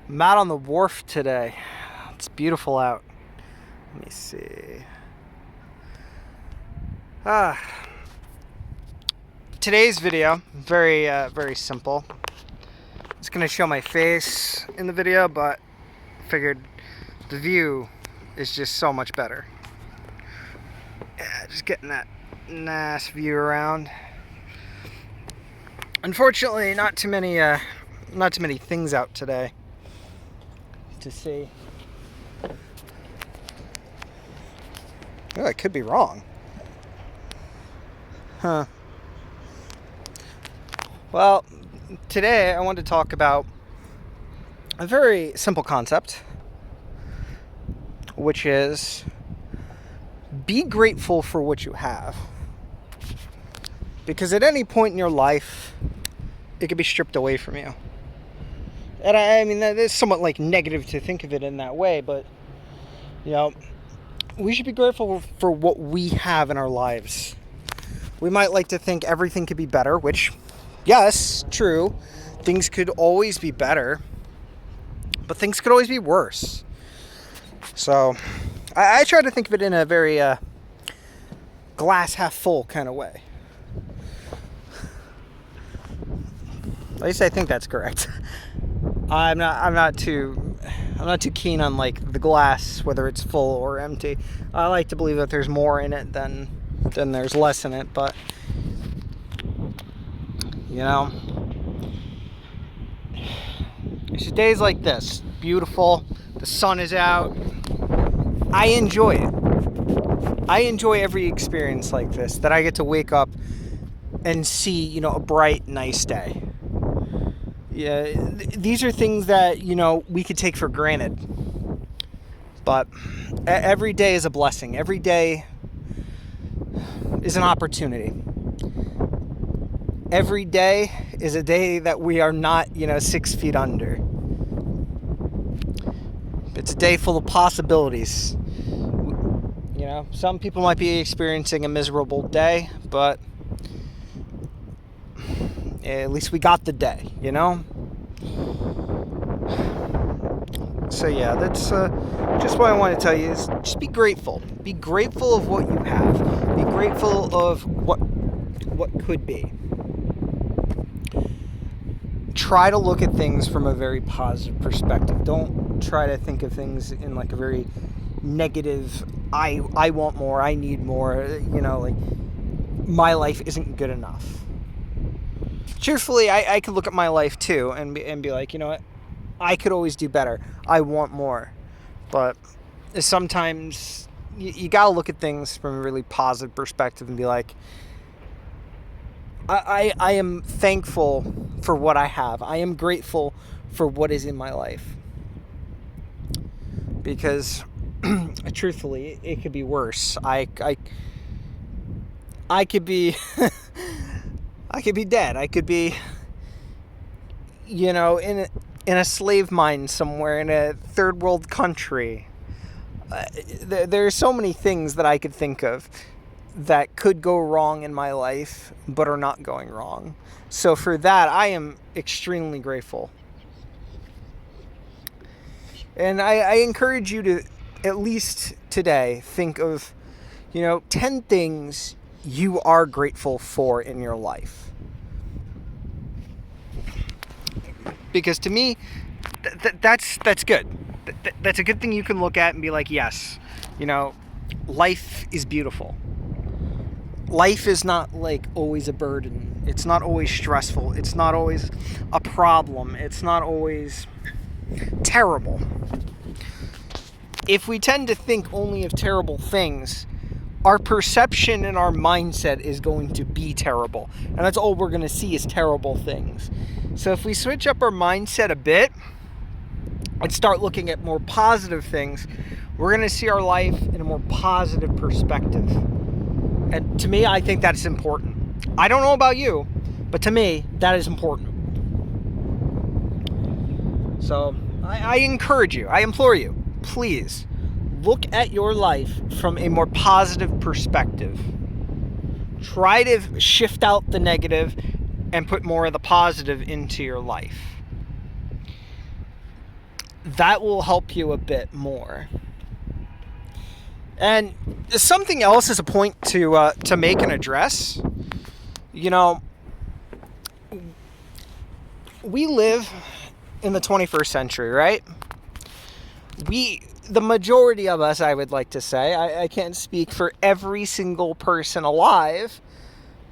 I'm out on the wharf today. It's beautiful out. Let me see. Ah, Today's video, very simple. It's gonna show my face in the video, but I figured the view is just so much better. Yeah, just getting that nice view around. Unfortunately, not too many things out today to see. Oh, I could be wrong. Well, today I want to talk about a very simple concept, which is be grateful for what you have. Because at any point in your life, it could be stripped away from you. And I mean, that is somewhat like negative to think of it in that way, but, we should be grateful for what we have in our lives. We might like to think everything could be better, which, yes, true. Things could always be better, but things could always be worse. So, I try to think of it in a very glass half full kind of way. At least I think that's correct. I'm not too keen on like the glass, whether it's full or empty. I like to believe that there's more in it than there's less in it, but it's days like this, beautiful, the sun is out. I enjoy it. I enjoy every experience like this, that I get to wake up and see, a bright, nice day. Yeah, these are things that, we could take for granted. But every day is a blessing. Every day is an opportunity. Every day is a day that we are not, 6 feet under. It's a day full of possibilities. Some people might be experiencing a miserable day, but at least we got the day, So yeah, that's just what I want to tell you is just be grateful. Be grateful of what you have. Be grateful of what could be. Try to look at things from a very positive perspective. Don't try to think of things in like a very negative, I want more, I need more, like my life isn't good enough. Truthfully, I could look at my life too and be like, what? I could always do better. I want more. But sometimes you gotta look at things from a really positive perspective and be like, I am thankful for what I have. I am grateful for what is in my life. Because truthfully, it could be worse. I could be I could be dead. I could be in a slave mine somewhere in a third world country. There are so many things that I could think of that could go wrong in my life, but are not going wrong. So for that, I am extremely grateful. And I encourage you to, at least today, think of, 10 things you are grateful for in your life. Because to me, that's good. That's a good thing you can look at and be like, yes, life is beautiful. Life is not like always a burden. It's not always stressful. It's not always a problem. It's not always terrible. If we tend to think only of terrible things, our perception and our mindset is going to be terrible. And that's all we're going to see is terrible things. So if we switch up our mindset a bit and start looking at more positive things, we're going to see our life in a more positive perspective. And to me, I think that's important. I don't know about you, but to me, that is important. So I encourage you, I implore you, please look at your life from a more positive perspective. Try to shift out the negative and put more of the positive into your life. that will help you a bit more. And something else is a point to make and address. You know, we live in the 21st century, right? The majority of us, I would like to say, I can't speak for every single person alive,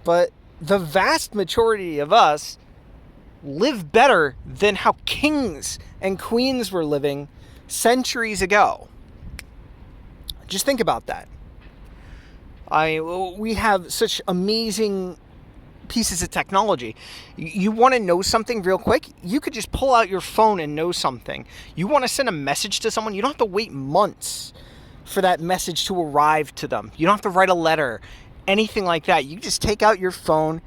but the vast majority of us live better than how kings and queens were living centuries ago. Just think about that. We have such amazing pieces of technology. You want to know something real quick? You could just pull out your phone and know something. You want to send a message to someone? You don't have to wait months for that message to arrive to them. You don't have to write a letter, anything like that. You just take out your phone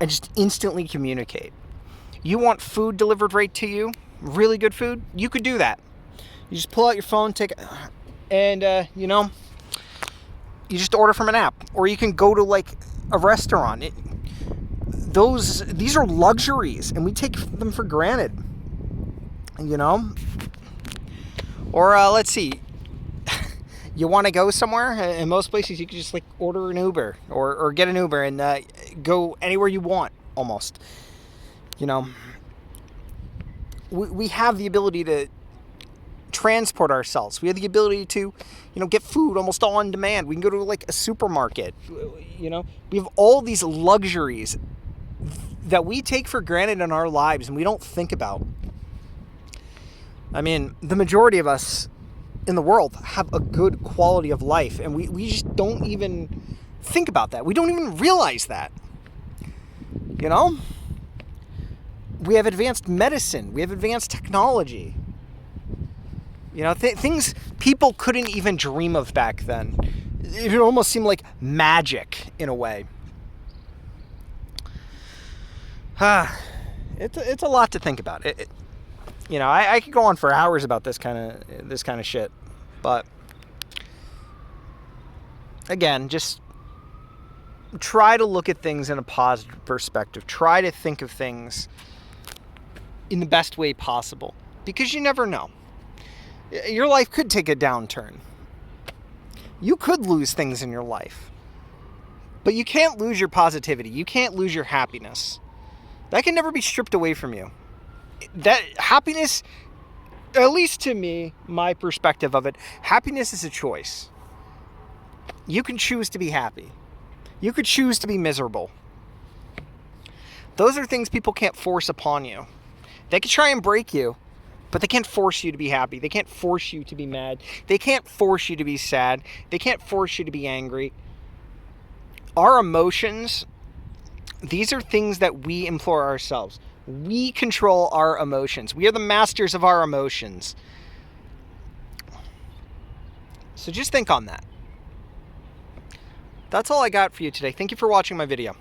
and just instantly communicate. You want food delivered right to you? Really good food? You could do that. You just pull out your phone, and you just order from an app, or you can go to like a restaurant. These are luxuries, and we take them for granted. Or let's see, you want to go somewhere? In most places, you can just like order an Uber or get an Uber and go anywhere you want. Almost, we have the ability to transport ourselves. We have the ability to, get food almost all on demand. We can go to like a supermarket. We have all these luxuries that we take for granted in our lives and we don't think about. I mean, the majority of us in the world have a good quality of life, and we just don't even think about that. We don't even realize that. We have advanced medicine. We have advanced technology. Things people couldn't even dream of back then. It almost seemed like magic in a way. It's a lot to think about. I could go on for hours about this kind of shit, but again, just try to look at things in a positive perspective. Try to think of things in the best way possible, because you never know. Your life could take a downturn. You could lose things in your life. But you can't lose your positivity. You can't lose your happiness. That can never be stripped away from you. That happiness, at least to me, my perspective of it, happiness is a choice. You can choose to be happy. You could choose to be miserable. Those are things people can't force upon you. They can try and break you, but they can't force you to be happy. They can't force you to be mad. They can't force you to be sad. They can't force you to be angry. Our emotions, these are things that we implore ourselves. We control our emotions. We are the masters of our emotions. So just think on that. That's all I got for you today. Thank you for watching my video.